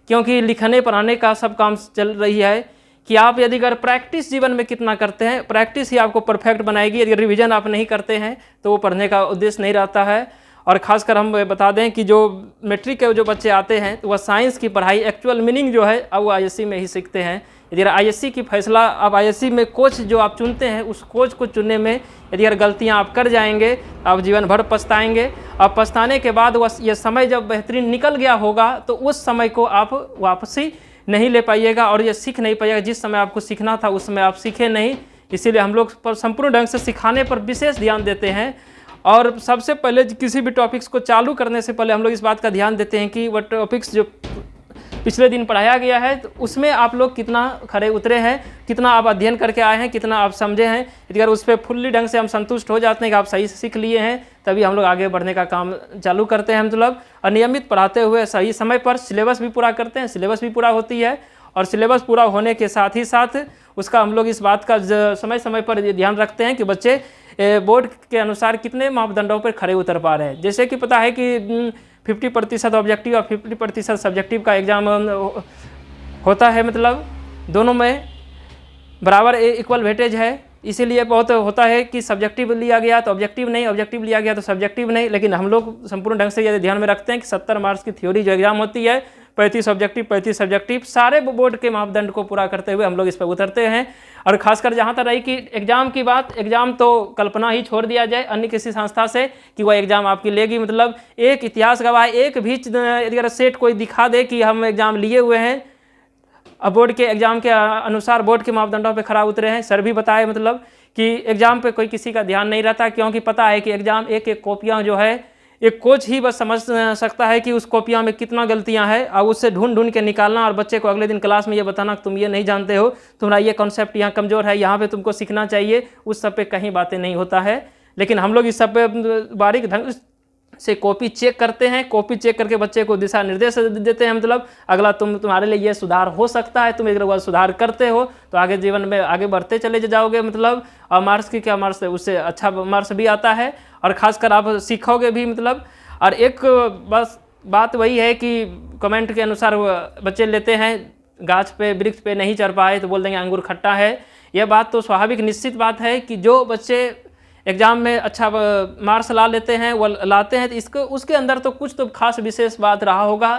क्योंकि लिखने पढ़ाने का सब काम चल रही है कि आप यदि अगर प्रैक्टिस जीवन में कितना करते हैं, प्रैक्टिस ही आपको परफेक्ट बनाएगी। यदि रिवीजन आप नहीं करते हैं तो वो पढ़ने का उद्देश्य नहीं रहता है। और ख़ासकर हम बता दें कि जो मैट्रिक के जो बच्चे आते हैं तो वह साइंस की पढ़ाई एक्चुअल मीनिंग जो है अब वो ISC में ही सीखते हैं। यदि ISC की फैसला अब ISC में कोच जो आप चुनते हैं उस कोच को चुनने में यदि अगर गलतियां आप कर जाएंगे आप जीवन भर पछताएंगे। और पछताने के बाद वह यह समय जब बेहतरीन निकल गया होगा तो उस समय को आप वापसी नहीं ले पाइएगा और ये सीख नहीं पाइएगा। जिस समय आपको सीखना था उस समय आप सीखे नहीं। इसीलिए हम लोग संपूर्ण ढंग से सिखाने पर विशेष ध्यान देते हैं। और सबसे पहले किसी भी टॉपिक्स को चालू करने से पहले हम लोग इस बात का ध्यान देते हैं कि वह टॉपिक्स जो पिछले दिन पढ़ाया गया है तो उसमें आप लोग कितना खरे उतरे हैं, कितना आप अध्ययन करके आए हैं, कितना आप समझे हैं। अगर उस पर फुल्ली ढंग से हम संतुष्ट हो जाते हैं कि आप सही से सीख लिए हैं, तभी हम लोग आगे बढ़ने का काम चालू करते हैं मतलब। और नियमित पढ़ाते हुए सही समय पर सिलेबस भी पूरा करते हैं, सिलेबस भी पूरा होती है। और सिलेबस पूरा होने के साथ ही साथ उसका हम लोग इस बात का समय समय पर ये ध्यान रखते हैं कि बच्चे बोर्ड के अनुसार कितने मापदंडों पर खरे उतर पा रहे हैं। जैसे कि पता है कि 50% ऑब्जेक्टिव और 50% सब्जेक्टिव का एग्ज़ाम होता है, मतलब दोनों में बराबर इक्वल वेटेज है। इसीलिए बहुत होता है कि सब्जेक्टिव लिया गया तो ऑब्जेक्टिव नहीं, ऑब्जेक्टिव लिया गया तो सब्जेक्टिव नहीं। लेकिन हम लोग संपूर्ण ढंग से ये ध्यान में रखते हैं कि 70 मार्क्स की थ्योरी जो एग्जाम होती है, 35 ऑब्जेक्टिव 35 सब्जेक्टिव, सारे बोर्ड के मापदंड को पूरा करते हुए हम लोग इस पर उतरते हैं। और खासकर जहाँ तक रही कि एग्जाम की बात, एग्जाम तो कल्पना ही छोड़ दिया जाए अन्य किसी संस्था से कि वह एग्जाम आपकी लेगी। मतलब एक इतिहास गवाह, एक भी अगर सेट कोई दिखा दे कि हम एग्जाम लिए हुए हैं, अब बोर्ड के एग्जाम के अनुसार बोर्ड के मापदंडों पे खरा उतरे हैं। सर भी बताए मतलब कि एग्जाम पे कोई किसी का ध्यान नहीं रहता, क्योंकि पता है कि एग्जाम एक एक कॉपियाँ जो है एक कोच ही बस समझ सकता है कि उस कॉपियाँ में कितना गलतियाँ हैं, और उससे ढूंढ ढूंढ के निकालना और बच्चे को अगले दिन क्लास में ये बताना कि तुम ये नहीं जानते हो, तुम्हारा ये कॉन्सेप्ट यहाँ कमज़ोर है, यहाँ पे तुमको सीखना चाहिए, उस सब पे कहीं बातें नहीं होता है। लेकिन हम लोग इस सब पे बारीक ढंग से कॉपी चेक करते हैं। कॉपी चेक करके बच्चे को दिशा निर्देश देते हैं, मतलब अगला तुम्हारे लिए ये सुधार हो सकता है, तुम एक बार सुधार करते हो तो आगे जीवन में आगे बढ़ते चले जाओगे। मतलब और मार्क्स की क्या मार्क्स है, उससे अच्छा मार्क्स भी आता है और ख़ासकर आप सीखोगे भी। मतलब और एक बस बात वही है कि कमेंट के अनुसार बच्चे लेते हैं, गाछ पे वृक्ष पे नहीं चढ़ पाए तो बोल देंगे अंगूर खट्टा है। यह बात तो स्वाभाविक निश्चित बात है कि जो बच्चे एग्जाम में अच्छा मार्क्स ला लेते हैं, वो लाते हैं, तो इसको उसके अंदर तो कुछ तो खास विशेष बात रहा होगा,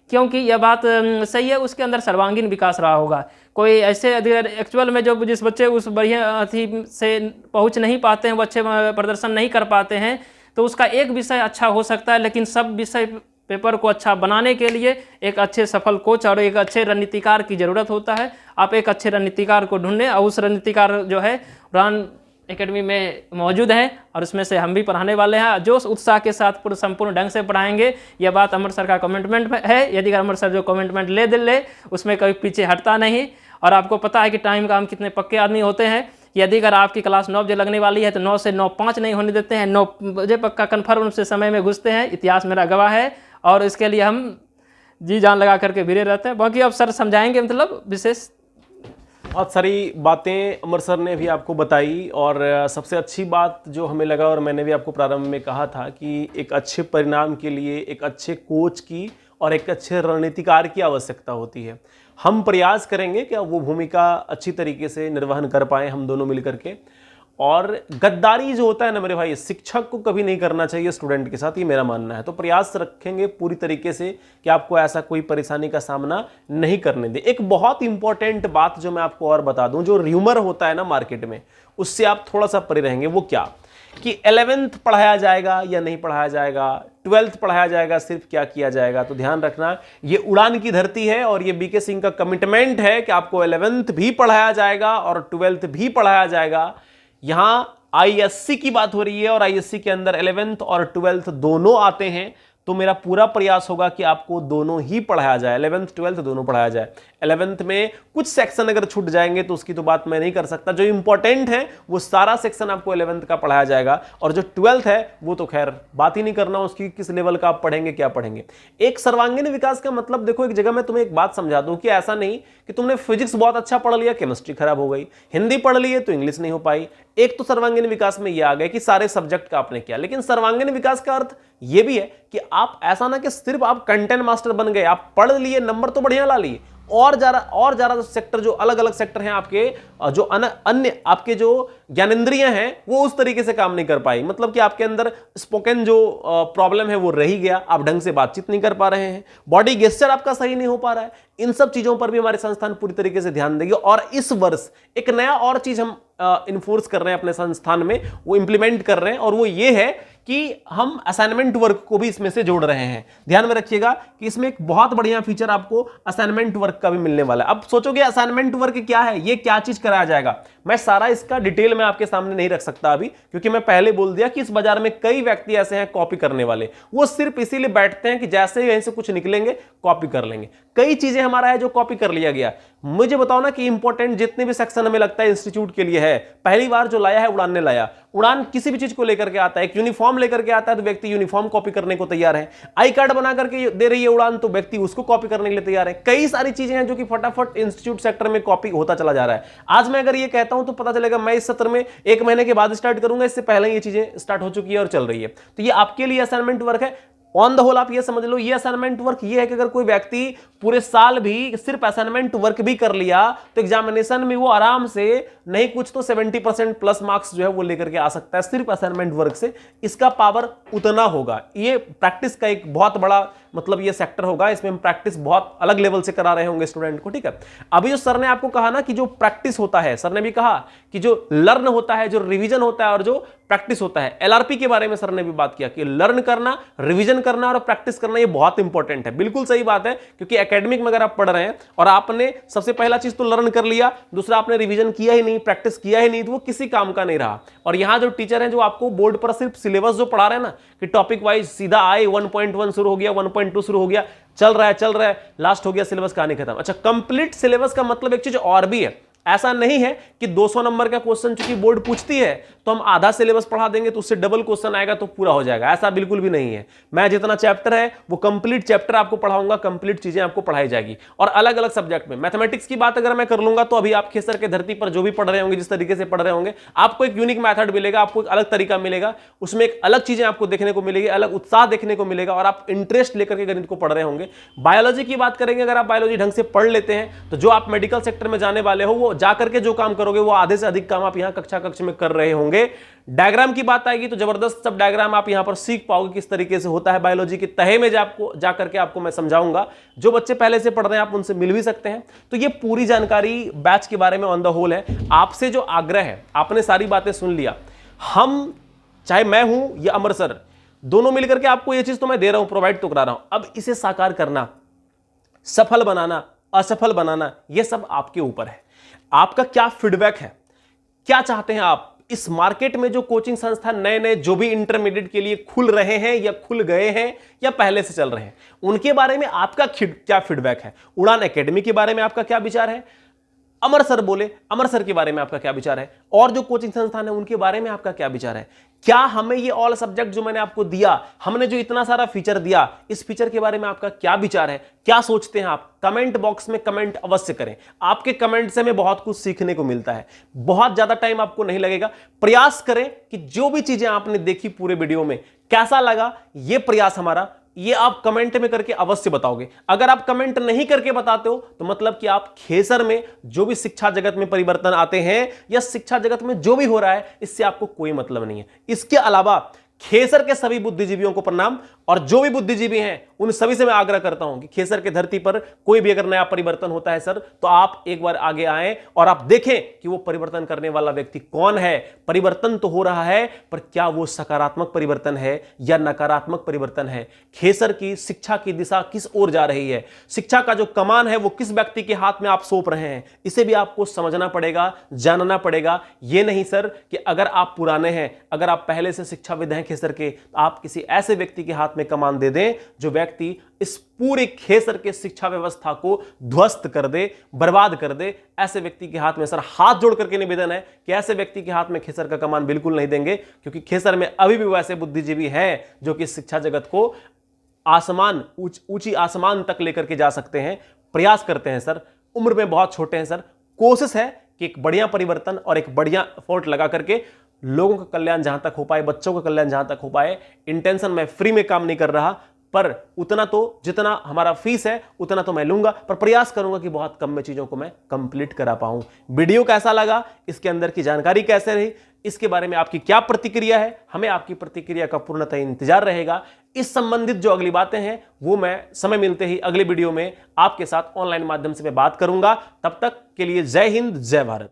क्योंकि यह बात सही है, उसके अंदर सर्वांगीण विकास रहा होगा। कोई ऐसे अगर एक्चुअल में जो जिस बच्चे उस बढ़िया अथी से पहुंच नहीं पाते हैं, वो अच्छे प्रदर्शन नहीं कर पाते हैं, तो उसका एक विषय अच्छा हो सकता है, लेकिन सब विषय पेपर को अच्छा बनाने के लिए एक अच्छे सफल कोच और एक अच्छे रणनीतिकार की ज़रूरत होता है। आप एक अच्छे रणनीतिकार को ढूंढें और उस रणनीतिकार जो है उड़ान एकेडमी में मौजूद हैं और उसमें से हम भी पढ़ाने वाले हैं, जो उत्साह के साथ पूरे संपूर्ण ढंग से पढ़ाएंगे। यह बात अमर सर का कमिटमेंट है। यदि अमर सर जो कमिटमेंट ले उसमें कभी पीछे हटता नहीं। और आपको पता है कि टाइम का हम कितने पक्के आदमी होते हैं। यदि अगर आपकी क्लास 9 बजे लगने वाली है तो 9 से 9:05 नहीं होने देते हैं, 9 बजे पक्का कन्फर्म से समय में घुसते हैं। इतिहास मेरा गवाह है और इसके लिए हम जी जान लगा करके भिड़े रहते हैं। बाकी अब सर समझाएंगे, मतलब विशेष बहुत सारी बातें अमर सर ने भी आपको बताई। और सबसे अच्छी बात जो हमें लगा, और मैंने भी आपको प्रारंभ में कहा था कि एक अच्छे परिणाम के लिए एक अच्छे कोच की और एक अच्छे रणनीतिकार की आवश्यकता होती है। हम प्रयास करेंगे कि वो भूमिका अच्छी तरीके से निर्वहन कर पाएँ हम दोनों मिलकर के। और गद्दारी जो होता है ना मेरे भाई, शिक्षक को कभी नहीं करना चाहिए स्टूडेंट के साथ, ये मेरा मानना है। तो प्रयास रखेंगे पूरी तरीके से कि आपको ऐसा कोई परेशानी का सामना नहीं करने दे। एक बहुत इंपॉर्टेंट बात जो मैं आपको और बता दूं, जो र्यूमर होता है ना मार्केट में, उससे आप थोड़ा सा परे रहेंगे। वो क्या कि 11th पढ़ाया जाएगा या नहीं पढ़ाया जाएगा, 12th पढ़ाया जाएगा, सिर्फ क्या किया जाएगा। तो ध्यान रखना, ये उड़ान की धरती है और ये बीके सिंह का कमिटमेंट है कि आपको 11th भी पढ़ाया जाएगा और 12th भी पढ़ाया जाएगा। यहां आईएससी की बात हो रही है और आईएससी के अंदर 11th और 12th दोनों आते हैं। तो मेरा पूरा प्रयास होगा कि आपको दोनों ही पढ़ाया जाए, 11th 12th दोनों पढ़ाया जाए। 11th में कुछ सेक्शन अगर छूट जाएंगे तो उसकी तो बात मैं नहीं कर सकता। जो इंपॉर्टेंट है वो सारा सेक्शन आपको 11th का पढ़ाया जाएगा, और जो 12th है वो तो खैर बात ही नहीं करना उसकी, किस लेवल का आप पढ़ेंगे, क्या पढ़ेंगे। एक सर्वांगीण विकास का मतलब देखो, एक जगह मैं तुम्हें एक बात समझा दूं कि ऐसा नहीं कि तुमने फिजिक्स बहुत अच्छा पढ़ लिया, केमिस्ट्री खराब हो गई, हिंदी पढ़ लिए तो इंग्लिश नहीं हो पाई। एक तो सर्वांगीण विकास में यह आ गया कि सारे सब्जेक्ट का आपने किया, लेकिन सर्वांगीण विकास का अर्थ यह भी है कि आप ऐसा ना कि सिर्फ आप कंटेंट मास्टर बन गए, आप पढ़ लिए, नंबर तो बढ़िया ला लिए, और ज्यादा सेक्टर, जो अलग अलग सेक्टर हैं आपके, जो अन्य आपके जो ज्ञानेंद्रियां हैं वो उस तरीके से काम नहीं कर पाई। मतलब कि आपके अंदर स्पोकन जो प्रॉब्लम है वो रह ही गया, आप ढंग से बातचीत नहीं कर पा रहे हैं, बॉडी गेस्चर आपका सही नहीं हो पा रहा है। इन सब चीजों पर भी हमारे संस्थान पूरी तरीके से ध्यान देगी। और इस वर्ष एक नया और चीज हम इन्फोर्स कर रहे हैं अपने संस्थान में, वो इंप्लीमेंट कर रहे हैं, और वो ये है कि हम असाइनमेंट वर्क को भी इसमें से जोड़ रहे हैं। ध्यान में रखिएगा कि इसमें एक बहुत बढ़िया फीचर आपको असाइनमेंट वर्क का भी मिलने वाला है। अब सोचोगे असाइनमेंट वर्क क्या है, ये क्या चीज कराया जाएगा। मैं सारा इसका डिटेल में आपके सामने नहीं रख सकता अभी, क्योंकि मैं पहले बोल दिया कि इस बाजार में कई व्यक्ति ऐसे हैं कॉपी करने वाले, वो सिर्फ इसीलिए बैठते हैं कि जैसे ही यहीं से कुछ निकलेंगे कॉपी कर लेंगे। कई चीजें हमारा है जो कॉपी कर लिया गया। मुझे बताओ ना कि इंपॉर्टेंट जितने भी सेक्शन हमें लगता है इंस्टीट्यूट के लिए है, पहली बार जो लाया है उड़ान ने लाया। उड़ान किसी भी चीज को लेकर के आता है, एक यूनिफॉर्म लेकर के आता है तो व्यक्ति यूनिफॉर्म कॉपी करने को तैयार है। आई कार्ड बना करके दे रही है उड़ान तो व्यक्ति उसको कॉपी करने के लिए तैयार है। कई सारी चीजें हैं जो कि फटाफट इंस्टीट्यूट सेक्टर में कॉपी होता चला जा रहा है। आज मैं अगर ये कहता हूं तो पता चलेगा मैं इस सत्र में 1 महीने के बाद स्टार्ट करूंगा, इससे पहले ये चीजें स्टार्ट हो चुकी है और चल रही है। तो ये आपके लिए असाइनमेंट वर्क है। ऑन द होल आप ये समझ लो, ये असाइनमेंट वर्क ये है कि अगर कोई व्यक्ति पूरे साल भी सिर्फ असाइनमेंट वर्क भी कर लिया तो एग्जामिनेशन में वो आराम से नहीं कुछ तो 70% प्लस मार्क्स जो है वो लेकर के आ सकता है सिर्फ असाइनमेंट वर्क से। इसका पावर उतना होगा। ये प्रैक्टिस का एक बहुत बड़ा मतलब ये सेक्टर होगा, इसमें हम प्रैक्टिस बहुत अलग लेवल से करा रहे होंगे स्टूडेंट को। ठीक है, अभी जो सर ने आपको कहा ना कि जो प्रैक्टिस होता है, सर ने भी कहा कि जो लर्न होता है, जो रिवीजन होता है और जो प्रैक्टिस होता है, एलआरपी के बारे में सर ने भी बात किया कि लर्न करना, रिवीजन करना और प्रैक्टिस करना ये बहुत इंपॉर्टेंट है। बिल्कुल सही बात है, क्योंकि एकेडमिक में अगर आप पढ़ रहे हैं और आपने सबसे पहला चीज तो लर्न कर लिया, दूसरा आपने रिवीजन किया ही नहीं, प्रैक्टिस किया ही नहीं, तो वो किसी काम का नहीं रहा। और यहां जो टीचर हैं जो आपको बोर्ड पर सिर्फ सिलेबस जो पढ़ा रहे हैं ना कि टॉपिक वाइज सीधा आए 1.1 शुरू हो गया, 1.2 शुरू हो गया, चल रहा है, लास्ट हो गया, सिलेबस कहानी खत्म। अच्छा, कंप्लीट सिलेबस का मतलब एक चीज और भी है। ऐसा नहीं है कि 200 नंबर का क्वेश्चन चूंकि बोर्ड पूछती है तो हम आधा सिलेबस पढ़ा देंगे तो उससे डबल क्वेश्चन आएगा तो पूरा हो जाएगा। ऐसा बिल्कुल भी नहीं है। मैं जितना चैप्टर है वो कंप्लीट चैप्टर आपको पढ़ाऊंगा, कंप्लीट चीजें आपको पढ़ाई जाएगी। और अलग अलग सब्जेक्ट में मैथमेटिक्स की बात अगर मैं कर लूंगा तो अभी आप खेसर के धरती पर जो भी पढ़ रहे होंगे, जिस तरीके से पढ़ रहे होंगे, आपको एक यूनिक मैथड मिलेगा, आपको एक अलग तरीका मिलेगा, उसमें एक अलग चीजें आपको देखने को मिलेगी, अलग उत्साह देखने को मिलेगा और आप इंटरेस्ट लेकर के गणित को पढ़ रहे होंगे। बायोलॉजी की बात करेंगे, अगर आप बायोलॉजी ढंग से पढ़ लेते हैं तो जो आप मेडिकल सेक्टर में जाने वाले हो वो जाकर के जो करोगे वो आधे से अधिक काम आप यहां कक्षा में कर रहे होंगे। डायग्राम की बात आएगी तो जबरदस्त सब डायग्राम आप यहां पर सीख पाओगे किस तरीके से होता है। बायोलॉजी की तहे में जाकर के आपको मैं समझाऊंगा। जो बच्चे पहले से पढ़ रहे हैं आप उनसे मिल भी सकते हैं। तो ये पूरी जानकारी बैच के बारे में ऑन द होल है। आपसे जो आग्रह है, आपने सारी बातें सुन लिया, हम चाहे मैं हूं या अमर सर, दोनों मिलकर के आपको ये चीज तो मैं दे रहा हूं, प्रोवाइड तो करा रहा हूं। अब इसे साकार करना, सफल बनाना, असफल बनाना, यह सब आपके ऊपर है। आपका क्या फीडबैक है, क्या चाहते हैं आप? इस मार्केट में जो कोचिंग संस्थान नए नए जो भी इंटरमीडिएट के लिए खुल रहे हैं या खुल गए हैं या पहले से चल रहे हैं, उनके बारे में आपका क्या फीडबैक है? उड़ान एकेडमी के बारे में आपका क्या विचार है? अमर सर बोले, अमर सर के बारे में आपका क्या विचार है? और जो कोचिंग संस्थान है उनके बारे में आपका क्या विचार है? क्या हमें ये ऑल सब्जेक्ट जो मैंने आपको दिया, हमने जो इतना सारा फीचर दिया, इस फीचर के बारे में आपका क्या विचार है? क्या सोचते हैं आप? कमेंट बॉक्स में कमेंट अवश्य करें। आपके कमेंट से हमें बहुत कुछ सीखने को मिलता है। बहुत ज्यादा टाइम आपको नहीं लगेगा। प्रयास करें कि जो भी चीजें आपने देखी पूरे वीडियो में, कैसा लगा, ये प्रयास हमारा, ये आप कमेंट में करके अवश्य बताओगे। अगर आप कमेंट नहीं करके बताते हो तो मतलब कि आप खेसर में जो भी शिक्षा जगत में परिवर्तन आते हैं या शिक्षा जगत में जो भी हो रहा है, इससे आपको कोई मतलब नहीं है। इसके अलावा खेसर के सभी बुद्धिजीवियों को प्रणाम, और जो भी बुद्धिजीवी हैं उन सभी से मैं आग्रह करता हूं कि खेसर के धरती पर कोई भी अगर नया परिवर्तन होता है सर, तो आप एक बार आगे आएं और आप देखें कि वो परिवर्तन करने वाला व्यक्ति कौन है। परिवर्तन तो हो रहा है, पर क्या वो सकारात्मक परिवर्तन है या नकारात्मक परिवर्तन है? खेसर की शिक्षा की दिशा किस ओर जा रही है? शिक्षा का जो कमान है वो किस व्यक्ति के हाथ में आप सौंप रहे हैं? इसे भी आपको समझना पड़ेगा, जानना पड़ेगा। ये नहीं सर कि अगर आप पुराने हैं, अगर आप पहले से शिक्षाविद हैं खेसर के, आप किसी ऐसे व्यक्ति के हाथ में कमान दे दें जो व्यक्ति इस पूरे खेसर के शिक्षा व्यवस्था को ध्वस्त कर दे, बर्बाद कर दे। ऐसे व्यक्ति के हाथ में सर हाथ जोड़ करके निवेदन है कि ऐसे व्यक्ति के हाथ में खेसर का कमान बिल्कुल नहीं देंगे, क्योंकि खेसर में अभी भी वैसे बुद्धिजीवी हैं जो कि शिक्षा जगत को आसमान, ऊंची आसमान तक लेकर के जा सकते हैं। प्रयास करते हैं सर, उम्र में बहुत छोटे हैं सर। कोशिश है कि एक बढ़िया परिवर्तन और एक बढ़िया एफर्ट लगा करके लोगों का कल्याण जहां तक हो पाए, बच्चों का कल्याण जहां तक हो पाए। इंटेंशन मैं फ्री में काम नहीं कर रहा, पर उतना तो जितना हमारा फीस है उतना तो मैं लूंगा, पर प्रयास करूंगा कि बहुत कम में चीजों को मैं कंप्लीट करा पाऊं। वीडियो कैसा लगा, इसके अंदर की जानकारी कैसे रही, इसके बारे में आपकी क्या प्रतिक्रिया है, हमें आपकी प्रतिक्रिया का पूर्णतः इंतजार रहेगा। इस संबंधित जो अगली बातें हैं वो मैं समय मिलते ही अगले वीडियो में आपके साथ ऑनलाइन माध्यम से मैं बात करूंगा। तब तक के लिए जय हिंद, जय भारत।